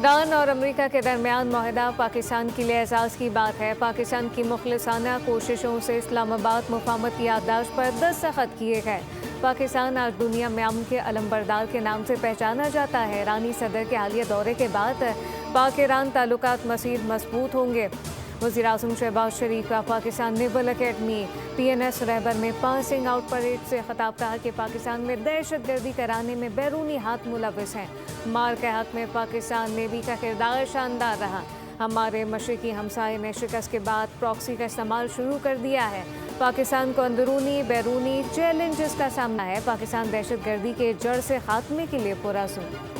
Iran और America के दरमियान मुआहदा पाकिस्तान के लिए एजाज़ की बात है। पाकिस्तान की मुखलिसाना कोशिशों से इस्लामाबाद मुफाहमत की याददाश्त पर दस्तखत किए गए। पाकिस्तान आज दुनिया में अमन के अलमबरदार के नाम से पहचाना जाता है। ईरानी सदर के हालिया दौरे के बाद पाक ईरान ताल्लुकात मज़ीद मजबूत होंगे। वज़ीर आज़म शहबाज शरीफ का पाकिस्तान नेवल अकेडमी PNS रहबर में पासिंग आउट परेड से खिताब, कहा कि पाकिस्तान में दहशत गर्दी कराने में बैरूनी हाथ मुलविस हैं। मार के हक में पाकिस्तान नेवी का किरदार शानदार रहा। हमारे मशरकी हमसाये ने शिकस्त के बाद प्रॉक्सी का इस्तेमाल शुरू कर दिया है। पाकिस्तान को अंदरूनी बैरूनी चैलेंजेस का सामना है। पाकिस्तान दहशत गर्दी के जड़ से खात्मे के लिए पुरअज़्म।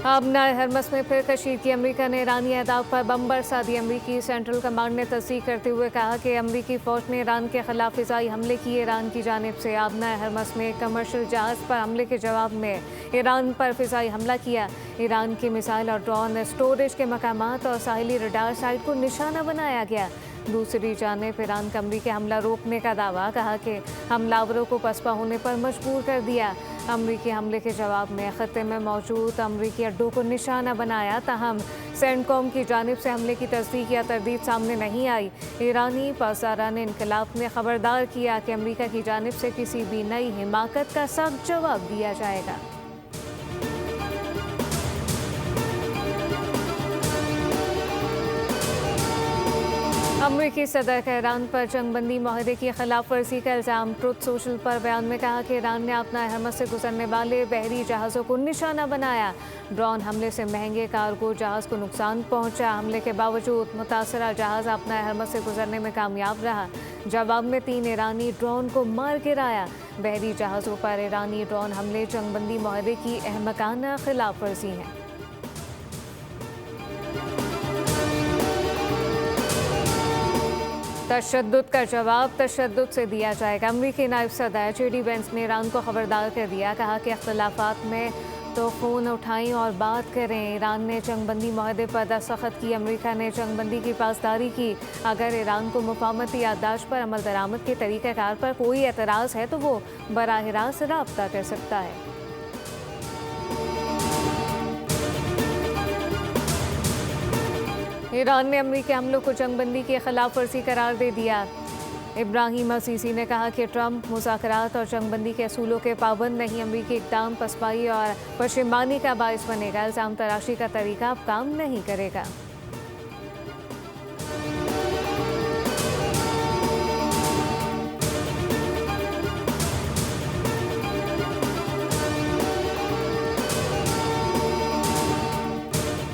अब नए हरमस में फिर कशीदगी। अमरीका ने ईरानी अहदाफ पर बम बरसा दी। अमरीकी सेंट्रल कमांड ने तस्दीक करते हुए कहा कि अमरीकी फ़ौज ने ईरान के खिलाफ फ़िज़ाई हमले किए। ईरान की जानिब से अब नए हरमस में कमर्शियल जहाज़ पर हमले के जवाब में ईरान पर फ़िज़ाई हमला किया। ईरान की मिसाइल और ड्रोन स्टोरेज के मकामात और साहिली रडार साइट को निशाना बनाया गया। दूसरी जानिब ईरान का अमरीकी हमला रोकने का दावा, कहा कि हमलावरों को पसपा होने पर मजबूर कर दिया। अमरीकी हमले के जवाब में खत्ते में मौजूद अमरीकी अड्डों को निशाना बनाया। ताहम सेंटकॉम की जानिब से हमले की तस्दीक या तरदीद सामने नहीं आई। ईरानी पासदारान इनकलाब ने खबरदार किया कि अमरीका की जानिब से किसी भी नई हिमाकत का सख्त जवाब दिया जाएगा। अमरीकी सदर का ईरान पर जंगबंदी माहदे की खिलाफ वर्जी का इल्ज़ाम। ट्रुथ सोशल पर बयान में कहा कि ईरान ने अपना हरमत से गुजरने वाले बहरी जहाज़ों को निशाना बनाया। ड्रोन हमले से महंगे कार्गो जहाज़ को नुकसान पहुंचा। हमले के बावजूद मुतासरा जहाज़ अपना हरमत से गुजरने में कामयाब रहा। जवाब में 3 ईरानी ड्रोन को मार गिराया। बहरी जहाज़ों पर ईरानी ड्रोन हमले जंगबंदी माहदे की अहमकाना खिलाफ वर्जी हैं। तशद्दुद का जवाब तशद्दुद से दिया जाएगा। अमरीकी नायब सदर JD वेंस ने ईरान को खबरदार कर दिया। कहा कि अख्तिलाफात में तो फ़ोन उठाएं और बात करें। ईरान ने जंगबंदी माहदे पर दस्तखत की। अमरीका ने जंगबंदी की पासदारी की। अगर ईरान को मुफाहमती याददाश्त पर अमल दरामद के तरीक़ाकार पर कोई एतराज़ है तो वो बराह रास्त रब्ता कर सकता है। ईरान ने अमरीकी हमलों को जंगबंदी की खिलाफ वर्जी करार दे दिया। इब्राहिम असीसी ने कहा कि ट्रंप मुज़ाकरात और जंगबंदी के असूलों के पाबंद नहीं। अमरीकी इक़दाम पसपाई और पशिमानी का बायस बनेगा। इल्ज़ाम तराशी का तरीका अब काम नहीं करेगा।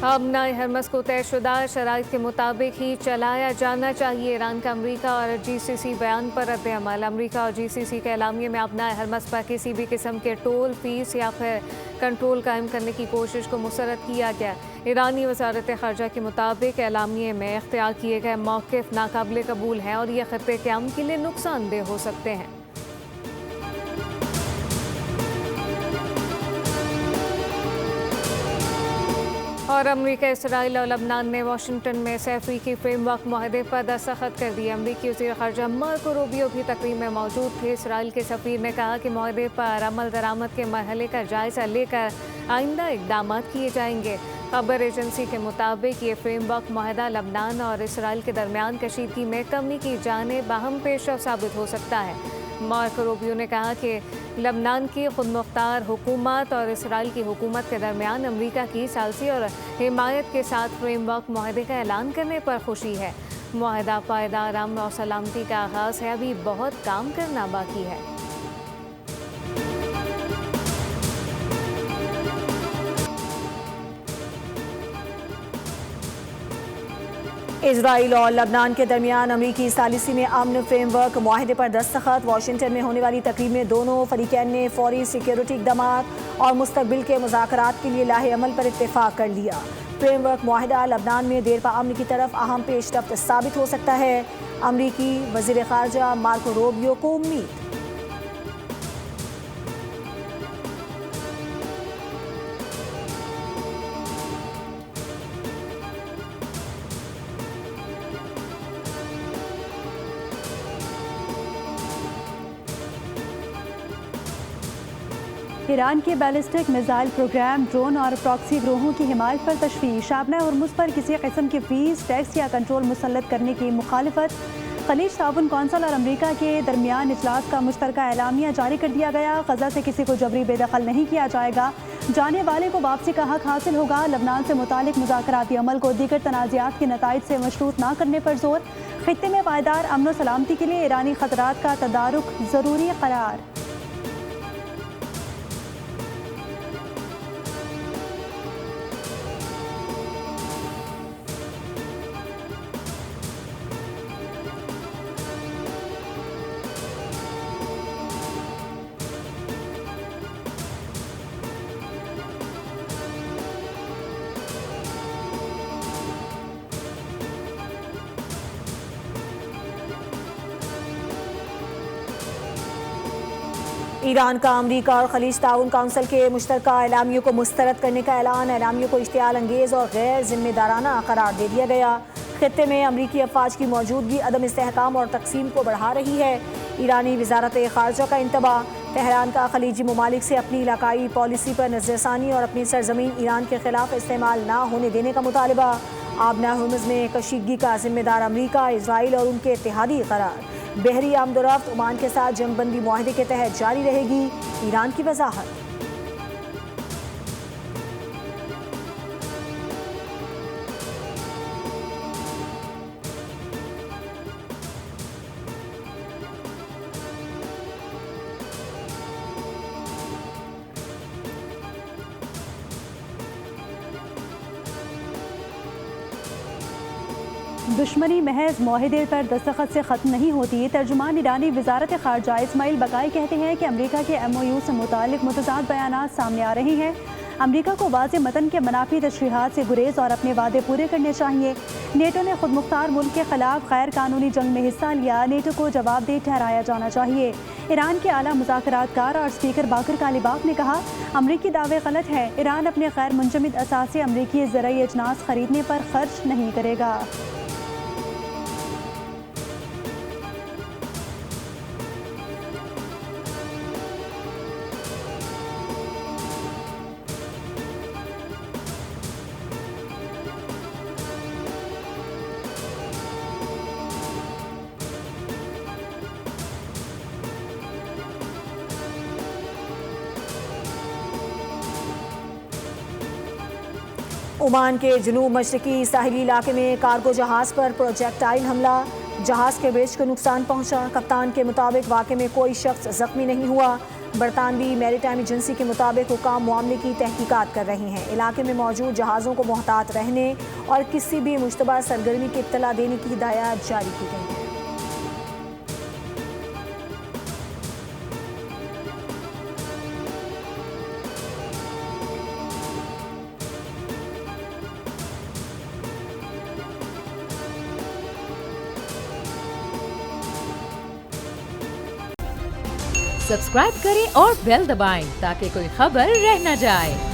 अब नए हरमस को तयशुदा शराइत के मुताबिक ही चलाया जाना चाहिए। ईरान का अमरीका और GCC बयान पर रद्द अमल। अमरीका और GCC के एलामिये में अब नए हरमस पर किसी भी किस्म के टोल फीस या फिर कंट्रोल कायम करने की कोशिश को मुस्तरद किया गया। ईरानी वजारत ख़ारजा के मुताबिक एलामिये में इख्तियार किए गए मौक़िफ़ नाकाबिल कबूल हैं और ये ख़त्ते क़याम के लिए नुकसानदेह हो सकते हैं। और अमरीका, इसराइल और लबनान ने वाशिंगटन में सैफरी की फ्रेमवर्क माहदे पर दस्तखत कर दिए। अमरीकी वज़ीर ख़ारजा मार्को रूबियो भी तकरीब में मौजूद थे। इसराइल के सफ़ीर ने कहा कि माहदे पर अमल दरामद के मरहले का जायज़ा लेकर आइंदा इक़दाम किए जाएंगे। खबर एजेंसी के मुताबिक ये फ्रेमवर्क माहदा लबनान और इसराइल के दरमियान कशीदगी में कमी की जानिब अहम पेशरफ़्त साबित हो सकता है। मार्को रूबियो ने कहा कि लबनान की खुदमुख्तार हुकूमत और इसराइल की हुकूमत के दरमियान अमरीका की सालसी और हिमायत के साथ फ्रेमवर्क माहदे का ऐलान करने पर खुशी है। माहदा पायदार अमन और सलामती का आगाज़ है। अभी बहुत काम करना बाकी है। इजराइल और लबनान के दरमियान अमरीकी सालिसी में अमन फ्रेमवर्क माहदे पर दस्तखत। वाशिंगटन में होने वाली तकरीब में दोनों फरीकैन ने फौरी सिक्योरिटी इक़दाम और मुस्तकबिल के मुज़ाकरात के लिए लाहे अमल पर इत्तेफाक कर लिया। फ्रेमवर्क माहदा लबनान में देर पा अमन की तरफ अहम पेशरफ्त साबित हो सकता है। अमरीकी वज़ीर ख़ारजा मार्को रूबियो को उम्मीद। ईरान के बैलिस्टिक मिसाइल प्रोग्राम, ड्रोन और प्रॉक्सी ग्रोहों की हिमायत पर तशवीश। शाबना हुर्मुज़ पर किसी किस्म की फीस, टैक्स या कंट्रोल मुसल्लत करने की मुखालिफत। खलीज ताउन कौंसिल और अमरीका के दरमियान इजलास का मुश्तरका एलामिया जारी कर दिया गया। गजा से किसी को जबरी बेदखल नहीं किया जाएगा। जाने वाले को वापसी का हक हासिल होगा। लबनान से मुतालिक मुज़ाकराती अमल को दीगर तनाज़ात के नताइज से मशरूत न करने पर जोर। खित्ते में पायदार अमन व सलामती के लिए ईरानी खतरात का तदारुक ज़रूरी करार। ईरान का अमरीका और खलीज ताउन कौंसिल के मुश्तरका एलामियों को मुस्तरद करने का ऐलान। एलामियों को इश्तियाल अंगेज़ और गैर जिम्मेदाराना करार दे दिया गया। खित्ते में अमरीकी अफवाज की मौजूदगी अदम इस्तेहकाम और तकसीम को बढ़ा रही है। ईरानी वजारत खारजा का इंतबाह। तेहरान का खलीजी ममालिक से अपनी इलाकाई पॉलिसी पर नज़रसानी और अपनी सरजमीन ईरान के खिलाफ इस्तेमाल ना होने देने का मुतालबा। आबना हुर्मुज़ में कशीदगी का जिम्मेदार अमरीका, इसराइल और उनके इत्तेहादी करार। बहरी आमदोरफ्त ओमान के साथ जंगबंदी मुआहदे के तहत जारी रहेगी, ईरान की वजाहत। दुश्मनी महज मुआहदे पर दस्तखत से ख़त्म नहीं होती। तर्जुमान ईरानी वजारत खारजा इस्माइल बकाई कहते हैं कि अमरीका के MOU से मुतालिक मुतज़ाद बयानात सामने आ रहे हैं। अमरीका को वाज़े मतन के मनाफी तशरीहात से गुरेज और अपने वादे पूरे करने चाहिए। नेटो ने खुद मुख्तार मुल्क के खिलाफ गैर कानूनी जंग में हिस्सा लिया। नेटो को जवाबदेह ठहराया जाना चाहिए। ईरान के आला मुज़ाकरातकार और स्पीकर बाकर कालिबाफ ने कहा, अमरीकी दावे गलत है। ईरान अपने गैर मुंजमद असासे अमरीकी ज़राई अजनास खरीदने पर खर्च नहीं करेगा। ओमान के जनूब मशरकी साहिली इलाके में कार्गो जहाज़ पर प्रोजेक्टाइल हमला। जहाज़ के ब्रिज को नुकसान पहुंचा। कप्तान के मुताबिक वाक़े में कोई शख्स जख्मी नहीं हुआ। बरतानवी मैरीटाइम एजेंसी के मुताबिक हुकाम मामले की तहकीकात कर रहे हैं। इलाके में मौजूद जहाज़ों को मोहतात रहने और किसी भी मुश्तबा सरगर्मी की इत्तला देने की हिदायत जारी की गई है। सब्सक्राइब करें और बेल दबाएं ताकि कोई खबर रह न जाए।